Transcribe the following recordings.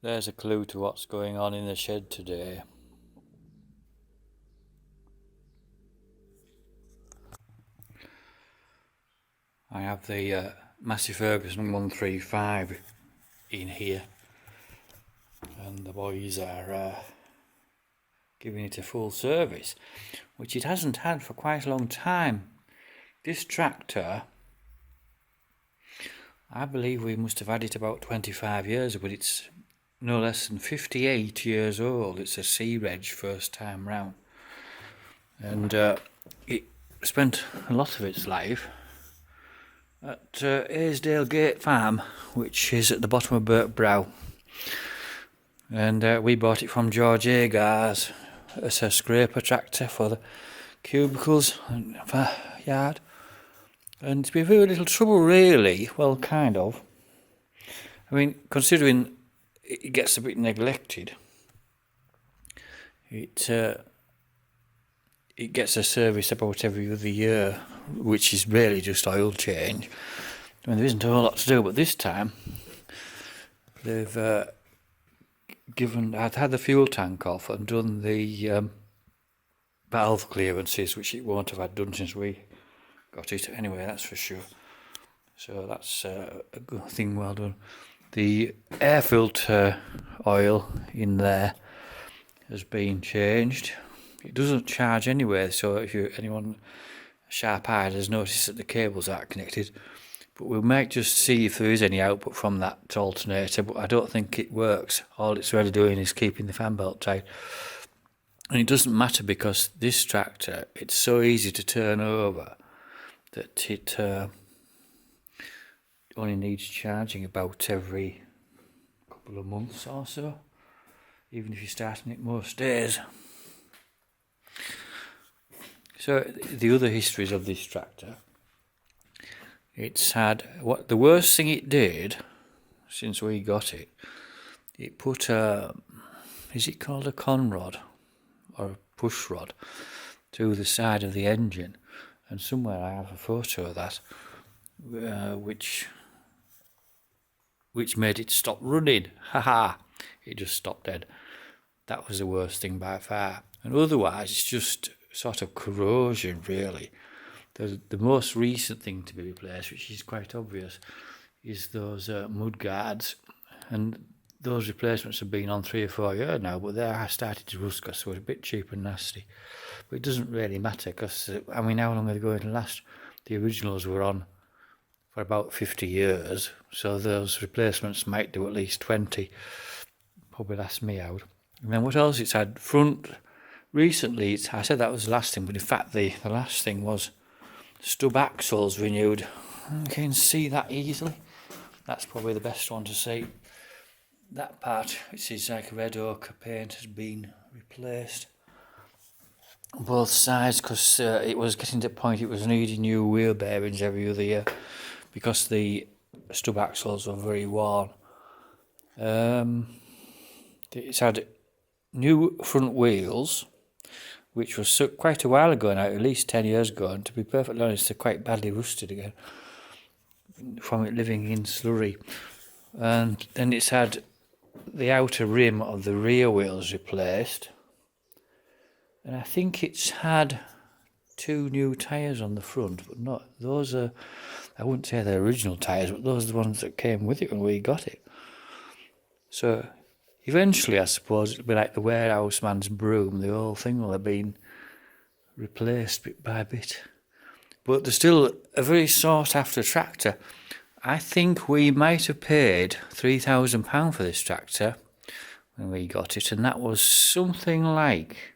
There's a clue to what's going on in the shed today. I have the Massey Ferguson 135 in here, and the boys are giving it a full service, which it hasn't had for quite a long time. This tractor, I believe we must have had it about 25 years, but it's no less than 58 years old. It's a C-Reg first time round, and it spent a lot of its life at Aysdale Gate Farm, which is at the bottom of Burke and we bought it from George Agars as a scraper tractor for the cubicles and for yard, and it's been very little trouble really. Well, kind of. I mean, considering it gets a bit neglected, it gets a service about every other year, which is really just oil change. I mean, there isn't a whole lot to do, but this time they've I'd had the fuel tank off and done the valve clearances, which it won't have had done since we got it anyway, that's for sure. So that's a good thing, well done. The air filter oil in there has been changed. It doesn't charge anyway, so if anyone sharp-eyed has noticed that the cables aren't connected, but we might just see if there is any output from that alternator, but I don't think it works. All it's really doing is keeping the fan belt tight. And it doesn't matter because this tractor, it's so easy to turn over that it only needs charging about every couple of months or so, even if you're starting it most days. So the other histories of this tractor, it's had, what the worst thing it did since we got it, it put is it called a conrod or a push rod through the side of the engine, and somewhere I have a photo of that, which made it stop running. It just stopped dead. That was the worst thing by far. And otherwise it's just sort of corrosion really. The most recent thing to be replaced, which is quite obvious, is those mud guards, and those replacements have been on 3 or 4 years now, but they are starting to rust because they were a bit cheap and nasty. But it doesn't really matter because, I mean, how long are they going to last? The originals were on for about 50 years, so those replacements might do at least 20. Probably last me out. And then what else it's had? Front, recently, I said that was the last thing, but in fact the last thing was stub axles renewed. You can see that easily. That's probably the best one to see. That part, which is like red ochre paint, has been replaced on both sides because it was getting to the point it was needing new wheel bearings every other year because the stub axles were very worn. It's had new front wheels, which was quite a while ago now, at least 10 years ago, and to be perfectly honest, they're quite badly rusted again from it living in slurry. And then it's had the outer rim of the rear wheels replaced, and I think it's had 2 new tyres on the front, but not those are, I wouldn't say they're original tyres, but those are the ones that came with it when we got it. So eventually, I suppose it'll be like the warehouse man's broom. The whole thing will have been replaced bit by bit. But there's still a very sought after tractor. I think we might have paid £3,000 for this tractor when we got it, and that was something like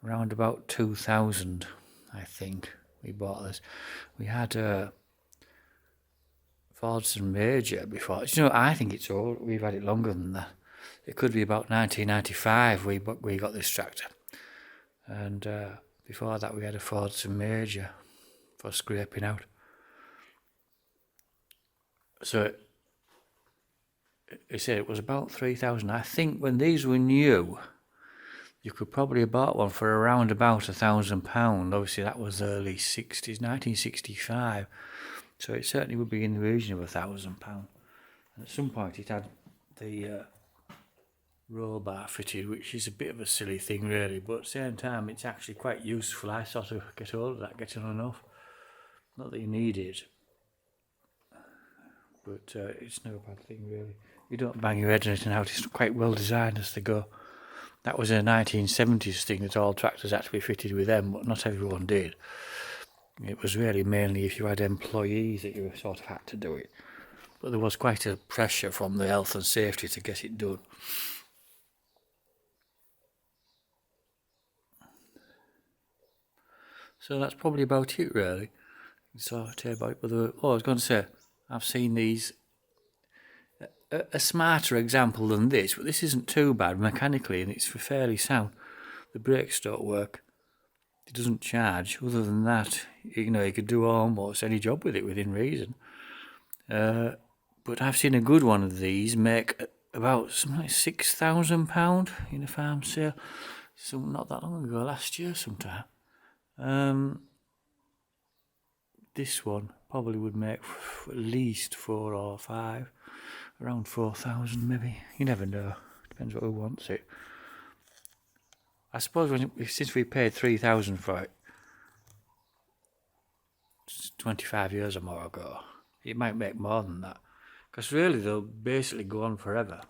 around about 2000, I think, we bought this. We had a Fordson Major before. You know, I think it's old. We've had it longer than that. It could be about 1995 we got this tractor. And before that we had a Fordson Major for scraping out. So he said it was about 3,000. I think when these were new, you could probably have bought one for around about £1,000. Obviously that was early 60s, 1965. So it certainly would be in the region of £1,000. And at some point it had the roll bar fitted, which is a bit of a silly thing really, but at the same time it's actually quite useful. I sort of get hold of that, getting on and off. Not that you need it, but it's no bad thing really. You don't bang your head or anything out, it's quite well designed as they go. That was a 1970s thing that all tractors had to be fitted with them, but not everyone did. It was really mainly if you had employees that you sort of had to do it. But there was quite a pressure from the health and safety to get it done. So that's probably about it really. So I'll tell you about it. But I was going to say, I've seen these, a smarter example than this, but this isn't too bad mechanically and it's fairly sound. The brakes don't work. It doesn't charge. Other than that, you could do almost any job with it within reason. But I've seen a good one of these make about something like £6,000 in a farm sale. Not that long ago, last year sometime. This one probably would make at least 4 or 5, around 4,000 maybe. You never know. Depends who wants it. I suppose since we paid 3,000 for it 25 years or more ago, it might make more than that. Because really they'll basically go on forever.